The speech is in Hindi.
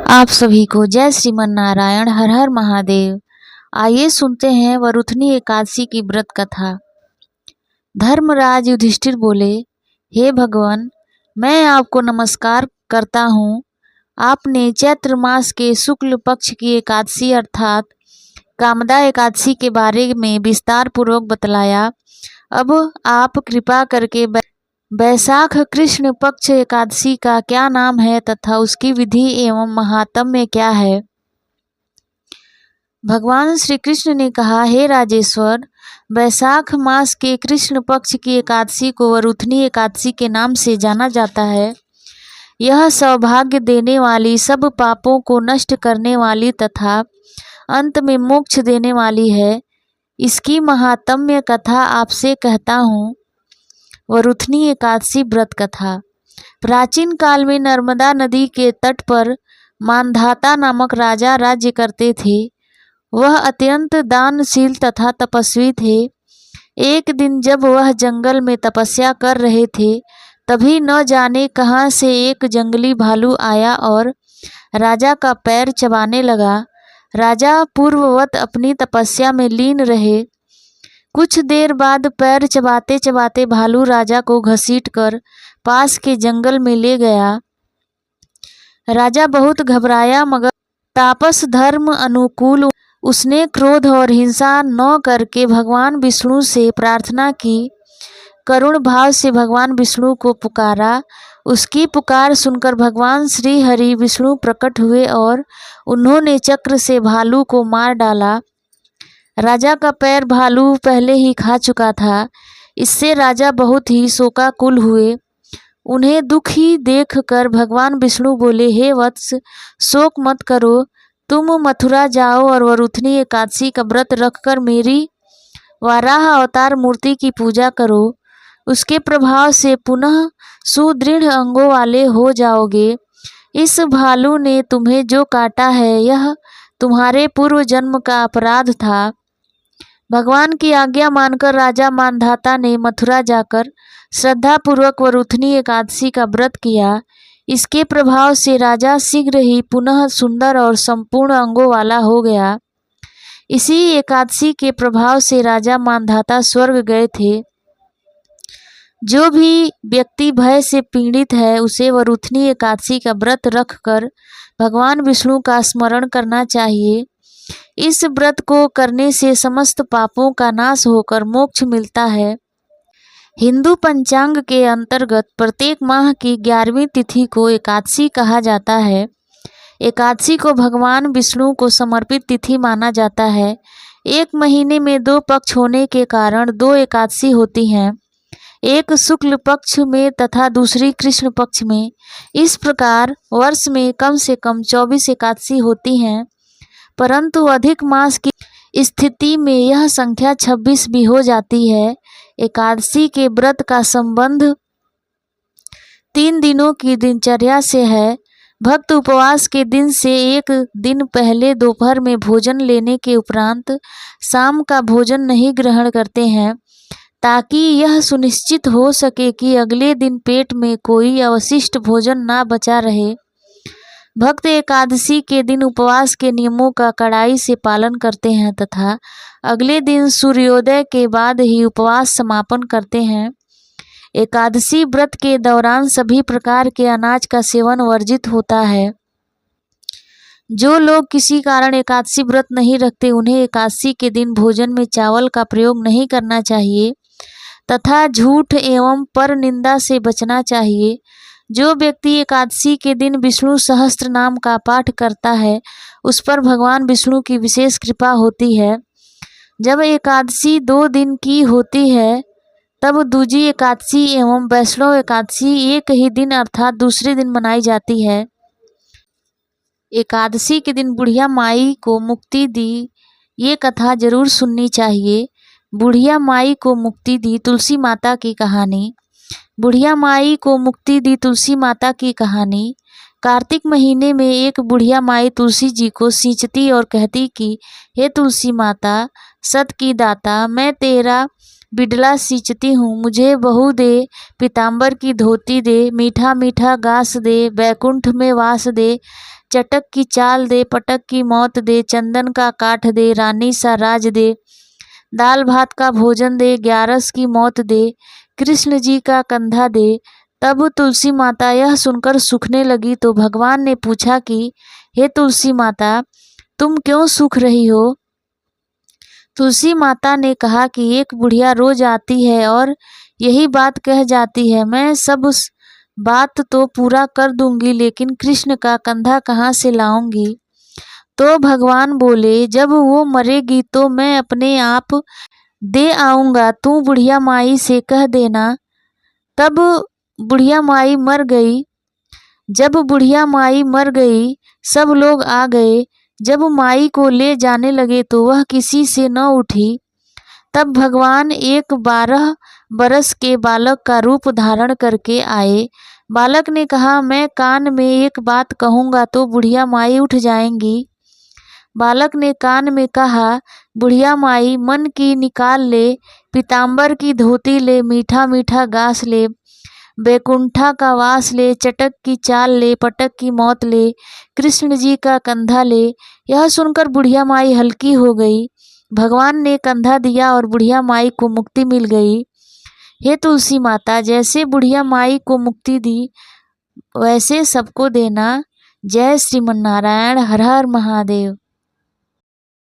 आप सभी को जय श्रीमन नारायण, हर हर महादेव। आइए सुनते हैं वरुथनी एकादशी की व्रत कथा। धर्मराज युधिष्ठिर बोले, हे भगवान, मैं आपको नमस्कार करता हूँ। आपने चैत्र मास के शुक्ल पक्ष की एकादशी अर्थात कामदा एकादशी के बारे में विस्तार पूर्वक बतलाया। अब आप कृपा करके वैशाख कृष्ण पक्ष एकादशी का क्या नाम है तथा उसकी विधि एवं महात्म्य क्या है। भगवान श्री कृष्ण ने कहा, हे राजेश्वर, वैशाख मास के कृष्ण पक्ष की एकादशी को वरुथनी एकादशी के नाम से जाना जाता है। यह सौभाग्य देने वाली, सब पापों को नष्ट करने वाली तथा अंत में मोक्ष देने वाली है। इसकी महात्म्य कथा आपसे कहता हूँ। वरुथनी एकादशी व्रत कथा। प्राचीन काल में नर्मदा नदी के तट पर मानधाता नामक राजा राज्य करते थे। वह अत्यंत दानशील तथा तपस्वी थे। एक दिन जब वह जंगल में तपस्या कर रहे थे, तभी न जाने कहाँ से एक जंगली भालू आया और राजा का पैर चबाने लगा। राजा पूर्ववत अपनी तपस्या में लीन रहे। कुछ देर बाद पैर चबाते चबाते भालू राजा को घसीटकर पास के जंगल में ले गया। राजा बहुत घबराया, मगर तापस धर्म अनुकूल उसने क्रोध और हिंसा न करके भगवान विष्णु से प्रार्थना की। करुण भाव से भगवान विष्णु को पुकारा। उसकी पुकार सुनकर भगवान श्री हरि विष्णु प्रकट हुए और उन्होंने चक्र से भालू को मार डाला। राजा का पैर भालू पहले ही खा चुका था। इससे राजा बहुत ही शोकाकुल हुए। उन्हें दुखी देखकर भगवान विष्णु बोले, हे वत्स, शोक मत करो। तुम मथुरा जाओ और वरुथनी एकादशी का व्रत रखकर मेरी वाराह अवतार मूर्ति की पूजा करो। उसके प्रभाव से पुनः सुदृढ़ अंगों वाले हो जाओगे। इस भालू ने तुम्हें जो काटा है, यह तुम्हारे पूर्व जन्म का अपराध था। भगवान की आज्ञा मानकर राजा मानधाता ने मथुरा जाकर श्रद्धापूर्वक वरुथनी एकादशी का व्रत किया। इसके प्रभाव से राजा शीघ्र ही पुनः सुंदर और संपूर्ण अंगों वाला हो गया। इसी एकादशी के प्रभाव से राजा मानधाता स्वर्ग गए थे। जो भी व्यक्ति भय से पीड़ित है, उसे वरुथनी एकादशी का व्रत रखकर भगवान विष्णु का स्मरण करना चाहिए। इस व्रत को करने से समस्त पापों का नाश होकर मोक्ष मिलता है। हिंदू पंचांग के अंतर्गत प्रत्येक माह की 11वीं तिथि को एकादशी कहा जाता है। एकादशी को भगवान विष्णु को समर्पित तिथि माना जाता है। एक महीने में 2 पक्ष होने के कारण 2 एकादशी होती हैं, एक शुक्ल पक्ष में तथा दूसरी कृष्ण पक्ष में। इस प्रकार वर्ष में कम से कम 24 एकादशी होती हैं, परंतु अधिक मास की स्थिति में यह संख्या 26 भी हो जाती है। एकादशी के व्रत का संबंध 3 दिनों की दिनचर्या से है। भक्त उपवास के दिन से एक दिन पहले दोपहर में भोजन लेने के उपरांत शाम का भोजन नहीं ग्रहण करते हैं, ताकि यह सुनिश्चित हो सके कि अगले दिन पेट में कोई अवशिष्ट भोजन ना बचा रहे। भक्त एकादशी के दिन उपवास के नियमों का कड़ाई से पालन करते हैं तथा अगले दिन सूर्योदय के बाद ही उपवास समापन करते हैं। एकादशी व्रत के दौरान सभी प्रकार के अनाज का सेवन वर्जित होता है। जो लोग किसी कारण एकादशी व्रत नहीं रखते, उन्हें एकादशी के दिन भोजन में चावल का प्रयोग नहीं करना चाहिए तथा झूठ एवं पर निंदा से बचना चाहिए। जो व्यक्ति एकादशी के दिन विष्णु सहस्त्र नाम का पाठ करता है, उस पर भगवान विष्णु की विशेष कृपा होती है। जब एकादशी 2 दिन की होती है, तब दूजी एकादशी एवं वैष्णव एकादशी एक ही दिन अर्थात दूसरे दिन मनाई जाती है। एकादशी के दिन बुढ़िया माई को मुक्ति दी, ये कथा जरूर सुननी चाहिए। बुढ़िया माई को मुक्ति दी, तुलसी माता की कहानी। बुढ़िया माई को मुक्ति दी, तुलसी माता की कहानी। कार्तिक महीने में एक बुढ़िया माई तुलसी जी को सींचती और कहती कि हे तुलसी माता, सत की दाता, मैं तेरा बिडला सींचती हूँ, मुझे बहू दे, पीताम्बर की धोती दे, मीठा मीठा घास दे, बैकुंठ में वास दे, चटक की चाल दे, पटक की मौत दे, चंदन का काठ दे, रानी सा राज दे, दाल भात का भोजन दे, 11 की मौत दे, कृष्ण जी का कंधा दे। तब तुलसी माता यह सुनकर सूखने लगी तो भगवान ने पूछा कि हे तुलसी माता, तुम क्यों सूख रही हो? तुलसी माता ने कहा कि एक बुढ़िया रोज आती है और यही बात कह जाती है, मैं सब उस बात तो पूरा कर दूंगी, लेकिन कृष्ण का कंधा कहाँ से लाऊंगी? तो भगवान बोले, जब वो मरेगी तो मैं अपने आप दे आऊंगा, तू बुढ़िया माई से कह देना। तब बुढ़िया माई मर गई। जब बुढ़िया माई मर गई, सब लोग आ गए। जब माई को ले जाने लगे तो वह किसी से न उठी। तब भगवान एक 12 बरस के बालक का रूप धारण करके आए। बालक ने कहा, मैं कान में एक बात कहूँगा तो बुढ़िया माई उठ जाएंगी। बालक ने कान में कहा, बुढ़िया माई मन की निकाल ले, पीताम्बर की धोती ले, मीठा मीठा घास ले, बैकुंठा का वास ले, चटक की चाल ले, पटक की मौत ले, कृष्ण जी का कंधा ले। यह सुनकर बुढ़िया माई हल्की हो गई। भगवान ने कंधा दिया और बुढ़िया माई को मुक्ति मिल गई। हे तुलसी माता, जैसे बुढ़िया माई को मुक्ति दी वैसे सबको देना। जय श्रीमन नारायण। हर हर महादेव।